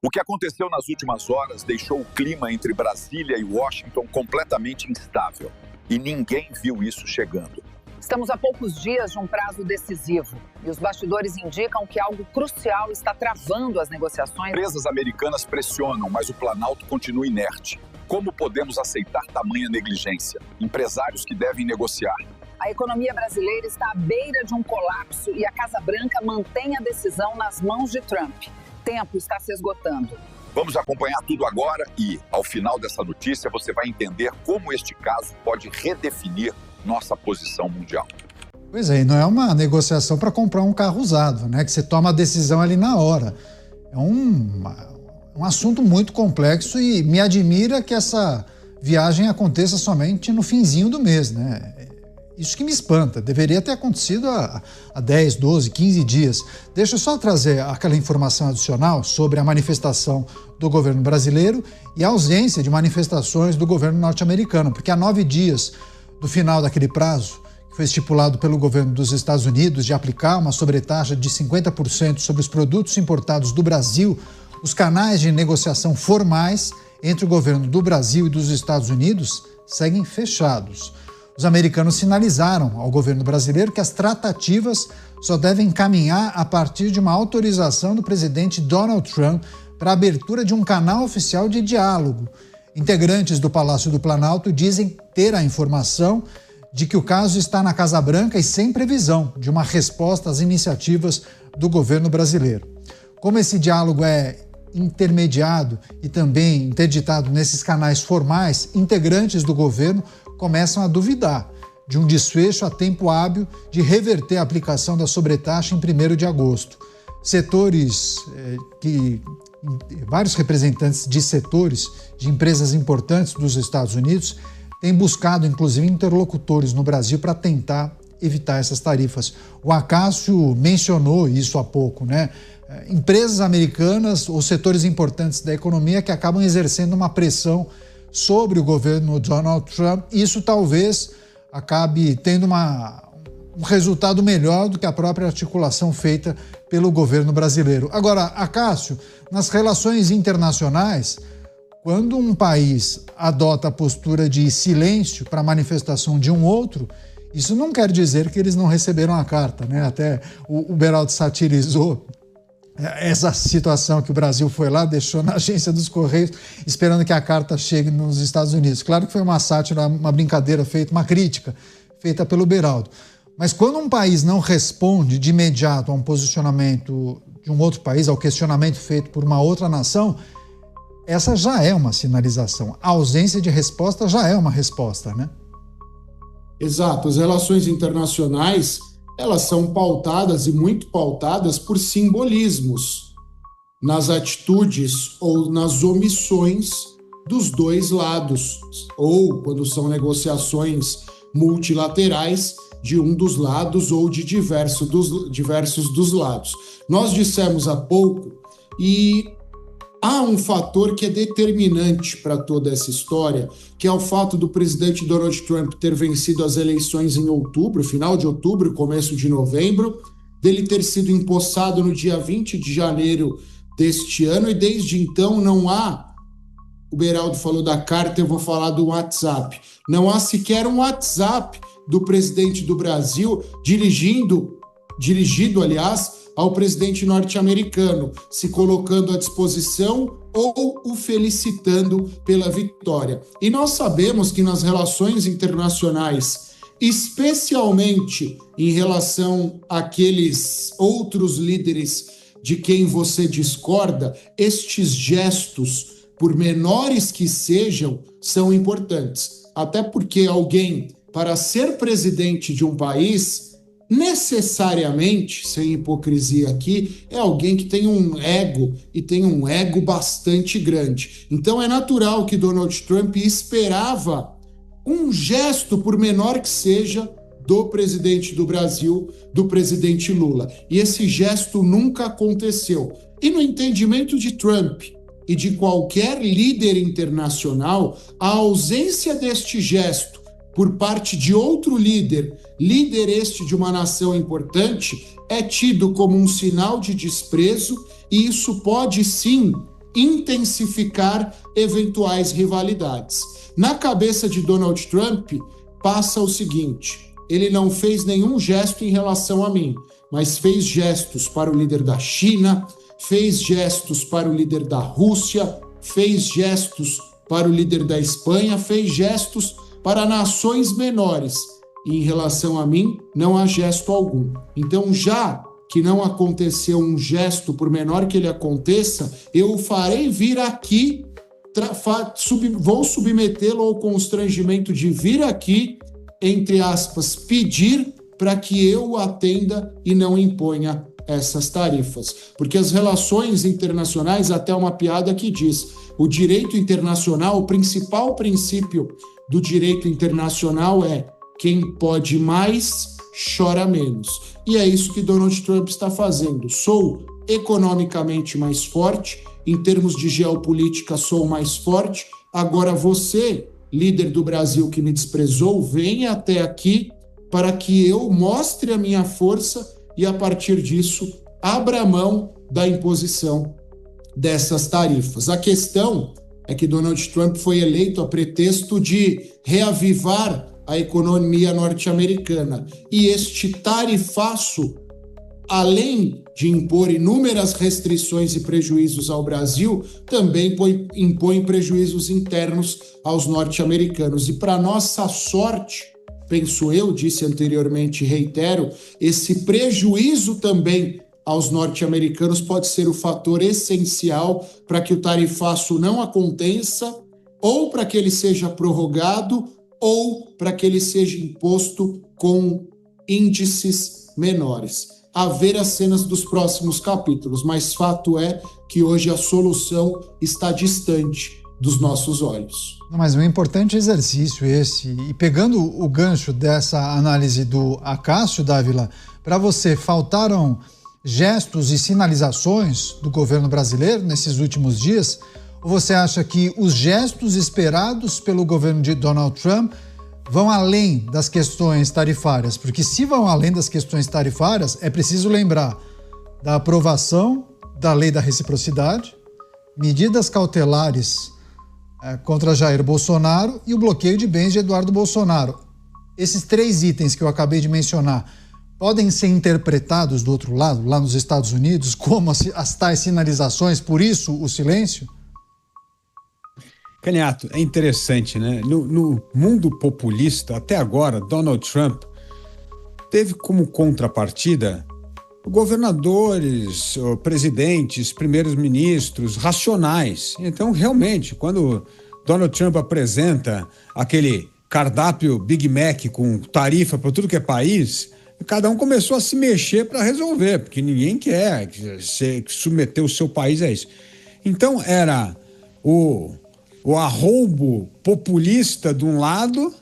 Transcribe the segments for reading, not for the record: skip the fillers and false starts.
O que aconteceu nas últimas horas deixou o clima entre Brasília e Washington completamente instável. E ninguém viu isso chegando. Estamos a poucos dias de um prazo decisivo. E os bastidores indicam que algo crucial está travando as negociações. Empresas americanas pressionam, mas o Planalto continua inerte. Como podemos aceitar tamanha negligência? Empresários que devem negociar. A economia brasileira está à beira de um colapso e a Casa Branca mantém a decisão nas mãos de Trump. O tempo está se esgotando. Vamos acompanhar tudo agora e, ao final dessa notícia, você vai entender como este caso pode redefinir nossa posição mundial. Pois é, e não é uma negociação para comprar um carro usado, né? Que você toma a decisão ali na hora. É um assunto muito complexo e me admira que essa viagem aconteça somente no finzinho do mês, né? Isso que me espanta. Deveria ter acontecido há 10, 12, 15 dias. Deixa eu só trazer aquela informação adicional sobre a manifestação do governo brasileiro e a ausência de manifestações do governo norte-americano, porque há 9 dias do final daquele prazo, que foi estipulado pelo governo dos Estados Unidos de aplicar uma sobretaxa de 50% sobre os produtos importados do Brasil, os canais de negociação formais entre o governo do Brasil e dos Estados Unidos seguem fechados. Os americanos sinalizaram ao governo brasileiro que as tratativas só devem caminhar a partir de uma autorização do presidente Donald Trump para a abertura de um canal oficial de diálogo. Integrantes do Palácio do Planalto dizem ter a informação de que o caso está na Casa Branca e sem previsão de uma resposta às iniciativas do governo brasileiro. Como esse diálogo é intermediado e também interditado nesses canais formais, integrantes do governo começam a duvidar de um desfecho a tempo hábil de reverter a aplicação da sobretaxa em 1º de agosto. Vários representantes de setores de empresas importantes dos Estados Unidos têm buscado, inclusive, interlocutores no Brasil para tentar evitar essas tarifas. O Acácio mencionou isso há pouco, né? Empresas americanas ou setores importantes da economia que acabam exercendo uma pressão sobre o governo Donald Trump. Isso talvez acabe tendo um resultado melhor do que a própria articulação feita pelo governo brasileiro. Agora, Acácio, nas relações internacionais, quando um país adota a postura de silêncio para a manifestação de um outro, isso não quer dizer que eles não receberam a carta, né? Até o Beraldo satirizou essa situação que o Brasil foi lá, deixou na agência dos Correios, esperando que a carta chegue nos Estados Unidos. Claro que foi uma sátira, uma brincadeira feita, uma crítica feita pelo Beraldo. Mas quando um país não responde de imediato a um posicionamento de um outro país, ao questionamento feito por uma outra nação, essa já é uma sinalização. A ausência de resposta já é uma resposta, né? Exato. As relações internacionais, elas são pautadas e muito pautadas por simbolismos nas atitudes ou nas omissões dos dois lados, ou quando são negociações multilaterais de um dos lados ou de diversos dos lados. Nós dissemos há pouco, e há um fator que é determinante para toda essa história, que é o fato do presidente Donald Trump ter vencido as eleições em outubro, final de outubro, começo de novembro, dele ter sido empossado no dia 20 de janeiro deste ano, e desde então não há, o Beraldo falou da carta, eu vou falar do WhatsApp, não há sequer um WhatsApp do presidente do Brasil dirigido, aliás, ao presidente norte-americano, se colocando à disposição ou o felicitando pela vitória. E nós sabemos que nas relações internacionais, especialmente em relação àqueles outros líderes de quem você discorda, estes gestos, por menores que sejam, são importantes. Até porque alguém, para ser presidente de um país, necessariamente, sem hipocrisia aqui, é alguém que tem um ego, e tem um ego bastante grande. Então é natural que Donald Trump esperava um gesto, por menor que seja, do presidente do Brasil, do presidente Lula. E esse gesto nunca aconteceu. E no entendimento de Trump e de qualquer líder internacional, a ausência deste gesto por parte de outro líder este de uma nação importante, é tido como um sinal de desprezo, e isso pode sim intensificar eventuais rivalidades. Na cabeça de Donald Trump, passa o seguinte: ele não fez nenhum gesto em relação a mim, mas fez gestos para o líder da China, fez gestos para o líder da Rússia, fez gestos para o líder da Espanha, fez gestos para nações menores. E em relação a mim, não há gesto algum. Então, já que não aconteceu um gesto, por menor que ele aconteça, eu o farei vir aqui, vou submetê-lo ao constrangimento de vir aqui, entre aspas, pedir para que eu o atenda e não imponha essas tarifas. Porque as relações internacionais, até uma piada que diz, o direito internacional, o principal princípio do direito internacional é quem pode mais, chora menos. E é isso que Donald Trump está fazendo. Sou economicamente mais forte, em termos de geopolítica sou mais forte, agora você, líder do Brasil que me desprezou, venha até aqui para que eu mostre a minha força e, a partir disso, abra mão da imposição dessas tarifas. A questão é que Donald Trump foi eleito a pretexto de reavivar a economia norte-americana. E este tarifaço, além de impor inúmeras restrições e prejuízos ao Brasil, também impõe prejuízos internos aos norte-americanos. E para nossa sorte, penso eu, disse anteriormente e reitero, esse prejuízo também aos norte-americanos pode ser o fator essencial para que o tarifaço não aconteça, ou para que ele seja prorrogado, ou para que ele seja imposto com índices menores. A ver as cenas dos próximos capítulos, mas fato é que hoje a solução está distante dos nossos olhos. Mas um importante exercício esse. E pegando o gancho dessa análise do Acácio Dávila, para você, faltaram gestos e sinalizações do governo brasileiro nesses últimos dias? Ou você acha que os gestos esperados pelo governo de Donald Trump vão além das questões tarifárias? Porque se vão além das questões tarifárias, é preciso lembrar da aprovação da lei da reciprocidade, medidas cautelares contra Jair Bolsonaro e o bloqueio de bens de Eduardo Bolsonaro. Esses 3 itens que eu acabei de mencionar podem ser interpretados do outro lado, lá nos Estados Unidos, como as tais sinalizações, por isso o silêncio? Candidato, é interessante, né? No mundo populista, até agora, Donald Trump teve como contrapartida governadores, presidentes, primeiros ministros racionais. Então, realmente, quando Donald Trump apresenta aquele cardápio Big Mac com tarifa para tudo que é país, cada um começou a se mexer para resolver, porque ninguém quer submeter o seu país a isso. Então, era o arroubo populista de um lado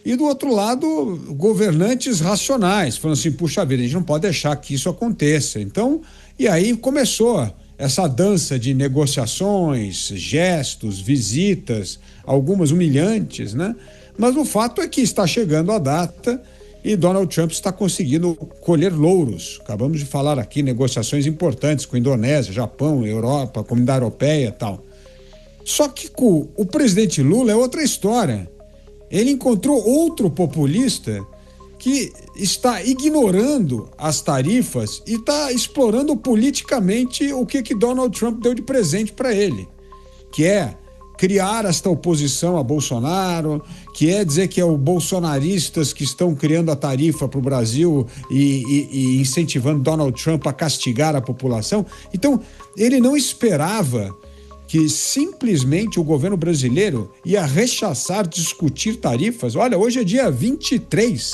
e do outro lado governantes racionais, falando assim, puxa vida, a gente não pode deixar que isso aconteça. Então, e aí começou essa dança de negociações, gestos, visitas, algumas humilhantes, né? Mas o fato é que está chegando a data e Donald Trump está conseguindo colher louros. Acabamos de falar aqui negociações importantes com a Indonésia, Japão, Europa, Comunidade Europeia e tal. Só que com o presidente Lula é outra história. Ele encontrou outro populista que está ignorando as tarifas e está explorando politicamente o que Donald Trump deu de presente para ele, que é criar esta oposição a Bolsonaro, que é dizer que é os bolsonaristas que estão criando a tarifa para o Brasil e incentivando Donald Trump a castigar a população. Então, ele não esperava que simplesmente o governo brasileiro ia rechaçar discutir tarifas. Olha, hoje é dia 23,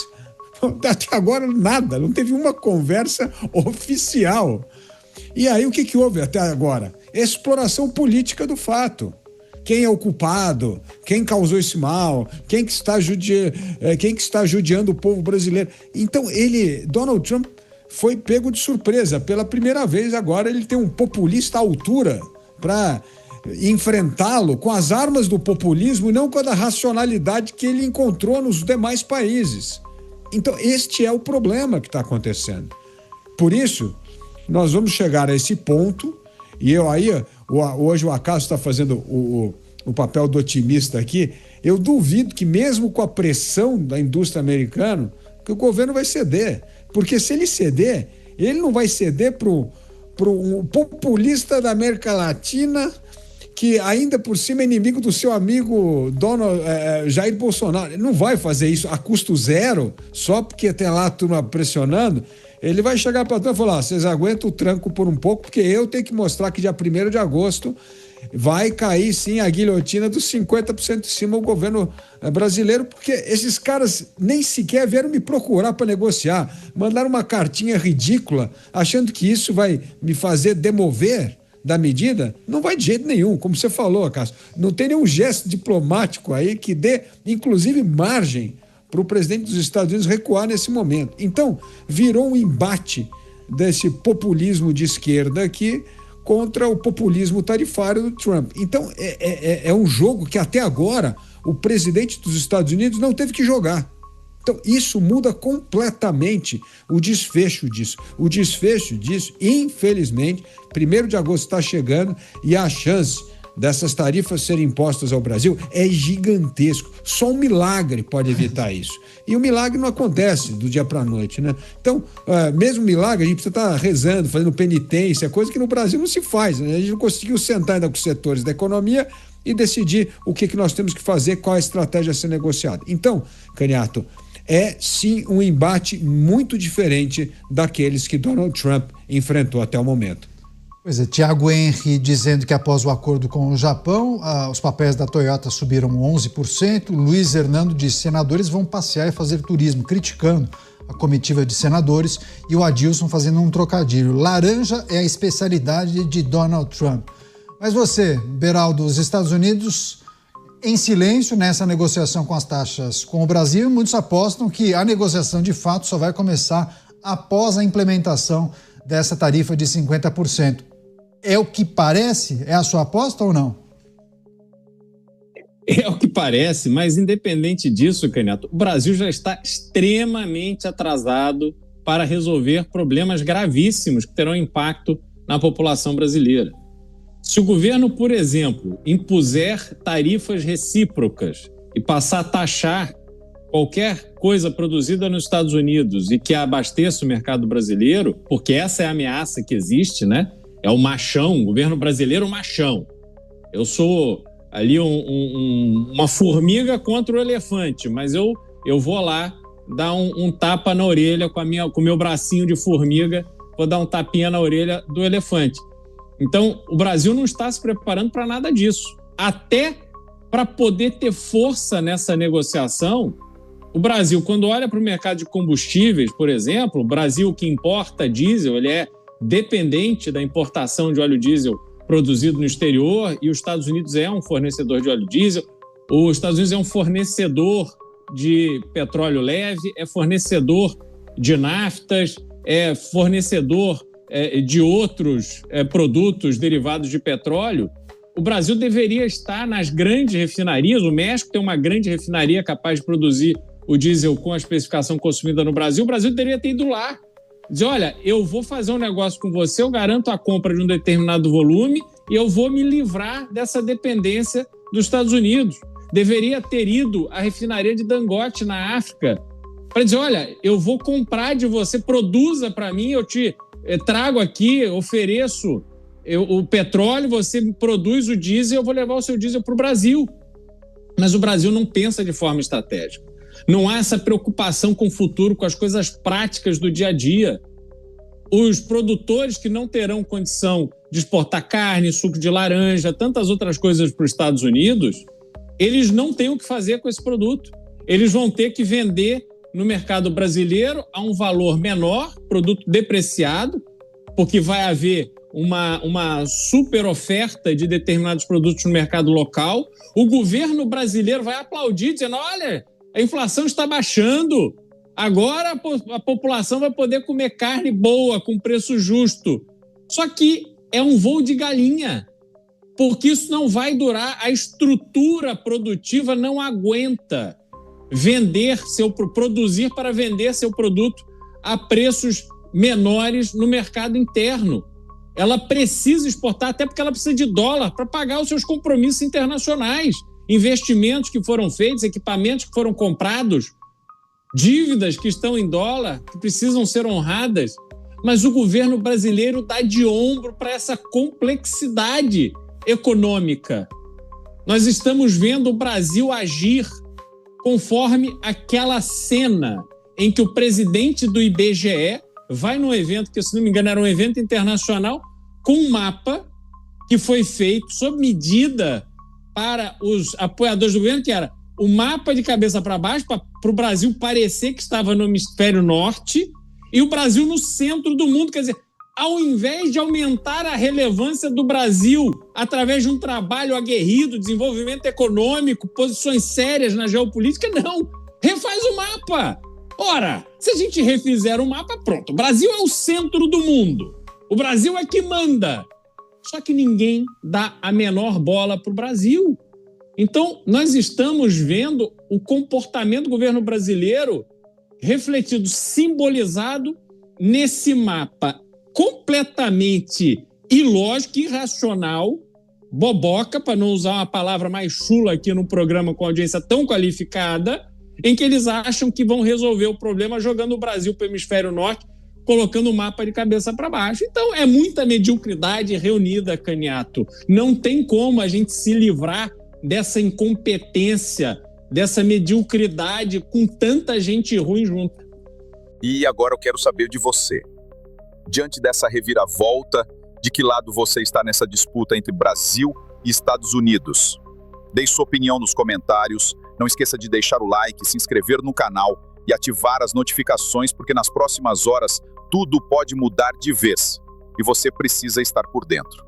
até agora nada, não teve uma conversa oficial. E aí o que houve até agora? Exploração política do fato. Quem é o culpado? Quem causou esse mal? Quem que está judiando o povo brasileiro? Então Donald Trump foi pego de surpresa. Pela primeira vez agora ele tem um populista à altura para enfrentá-lo com as armas do populismo e não com a da racionalidade que ele encontrou nos demais países. Então, este é o problema que está acontecendo. Por isso, nós vamos chegar a esse ponto e hoje o Acaso está fazendo o papel do otimista aqui, eu duvido que mesmo com a pressão da indústria americana, que o governo vai ceder. Porque se ele ceder, ele não vai ceder para um populista da América Latina que ainda por cima é inimigo do seu amigo Jair Bolsonaro. Ele não vai fazer isso a custo zero, só porque tem lá a turma pressionando. Ele vai chegar para a turma e falar, vocês aguentam o tranco por um pouco, porque eu tenho que mostrar que dia 1º de agosto vai cair sim a guilhotina dos 50% de cima do governo brasileiro, porque esses caras nem sequer vieram me procurar para negociar, mandaram uma cartinha ridícula, achando que isso vai me fazer demover da medida. Não vai de jeito nenhum, como você falou, Cássio, não tem nenhum gesto diplomático aí que dê, inclusive, margem para o presidente dos Estados Unidos recuar nesse momento. Então, virou um embate desse populismo de esquerda aqui contra o populismo tarifário do Trump. Então, é um jogo que até agora o presidente dos Estados Unidos não teve que jogar. Então, isso muda completamente o desfecho disso. O desfecho disso, infelizmente, 1º de agosto está chegando e a chance dessas tarifas serem impostas ao Brasil é gigantesco. Só um milagre pode evitar isso. E o milagre não acontece do dia para a noite, né? Então, mesmo milagre, a gente precisa estar rezando, fazendo penitência, coisa que no Brasil não se faz, né? A gente não conseguiu sentar ainda com os setores da economia e decidir o que nós temos que fazer, qual a estratégia a ser negociada. Então, Caniato, é sim um embate muito diferente daqueles que Donald Trump enfrentou até o momento. Pois é, Tiago Henry dizendo que após o acordo com o Japão, os papéis da Toyota subiram 11%. Luiz Hernando diz que senadores vão passear e fazer turismo, criticando a comitiva de senadores. E o Adilson fazendo um trocadilho. Laranja é a especialidade de Donald Trump. Mas você, Beraldo, os Estados Unidos em silêncio nessa negociação com as taxas com o Brasil, muitos apostam que a negociação de fato só vai começar após a implementação dessa tarifa de 50%. É o que parece? É a sua aposta ou não? É o que parece, mas independente disso, Caniato, o Brasil já está extremamente atrasado para resolver problemas gravíssimos que terão impacto na população brasileira. Se o governo, por exemplo, impuser tarifas recíprocas e passar a taxar qualquer coisa produzida nos Estados Unidos e que abasteça o mercado brasileiro, porque essa é a ameaça que existe, né? É o machão, o governo brasileiro machão. Eu sou ali uma formiga contra o elefante, mas eu vou lá dar um tapa na orelha com o meu bracinho de formiga, vou dar um tapinha na orelha do elefante. Então, o Brasil não está se preparando para nada disso. Até para poder ter força nessa negociação, o Brasil, quando olha para o mercado de combustíveis, por exemplo, o Brasil que importa diesel, ele é dependente da importação de óleo diesel produzido no exterior, e os Estados Unidos é um fornecedor de óleo diesel. Os Estados Unidos é um fornecedor de petróleo leve, é fornecedor de naftas, é fornecedor de outros produtos derivados de petróleo. O Brasil deveria estar nas grandes refinarias. O México tem uma grande refinaria capaz de produzir o diesel com a especificação consumida no Brasil. O Brasil deveria ter ido lá. Dizer, olha, eu vou fazer um negócio com você, eu garanto a compra de um determinado volume e eu vou me livrar dessa dependência dos Estados Unidos. Deveria ter ido à refinaria de Dangote, na África, para dizer, olha, eu vou comprar de você, produza para mim, eu te trago aqui, ofereço o petróleo, você produz o diesel, eu vou levar o seu diesel para o Brasil. Mas o Brasil não pensa de forma estratégica. Não há essa preocupação com o futuro, com as coisas práticas do dia a dia. Os produtores que não terão condição de exportar carne, suco de laranja, tantas outras coisas para os Estados Unidos, eles não têm o que fazer com esse produto. Eles vão ter que vender no mercado brasileiro a um valor menor, produto depreciado, porque vai haver uma super oferta de determinados produtos no mercado local. O governo brasileiro vai aplaudir, dizendo, olha, a inflação está baixando, agora a população vai poder comer carne boa, com preço justo. Só que é um voo de galinha, porque isso não vai durar, a estrutura produtiva não aguenta produzir para vender seu produto a preços menores no mercado interno. ela precisa exportar, até porque ela precisa de dólar para pagar os seus compromissos internacionais, investimentos que foram feitos, equipamentos que foram comprados, dívidas que estão em dólar, que precisam ser honradas. Mas o governo brasileiro dá de ombro para essa complexidade econômica. Nós estamos vendo o Brasil agir conforme aquela cena em que o presidente do IBGE vai num evento, que se não me engano era um evento internacional, com um mapa que foi feito sob medida para os apoiadores do governo, que era o mapa de cabeça para baixo, para o Brasil parecer que estava no hemisfério norte e o Brasil no centro do mundo. Quer dizer, ao invés de aumentar a relevância do Brasil através de um trabalho aguerrido, desenvolvimento econômico, posições sérias na geopolítica, não. Refaz o mapa. Ora, se a gente refizer o mapa, pronto. O Brasil é o centro do mundo. O Brasil é que manda. Só que ninguém dá a menor bola para o Brasil. Então, nós estamos vendo o comportamento do governo brasileiro refletido, simbolizado nesse mapa completamente ilógico, irracional, boboca, para não usar uma palavra mais chula aqui no programa com audiência tão qualificada, em que eles acham que vão resolver o problema jogando o Brasil para o hemisfério norte, colocando o mapa de cabeça para baixo. Então, é muita mediocridade reunida, Caniato. Não tem como a gente se livrar dessa incompetência, dessa mediocridade com tanta gente ruim junto. E agora eu quero saber de você. Diante dessa reviravolta, de que lado você está nessa disputa entre Brasil e Estados Unidos? Deixe sua opinião nos comentários. Não esqueça de deixar o like, se inscrever no canal e ativar as notificações, porque nas próximas horas tudo pode mudar de vez e você precisa estar por dentro.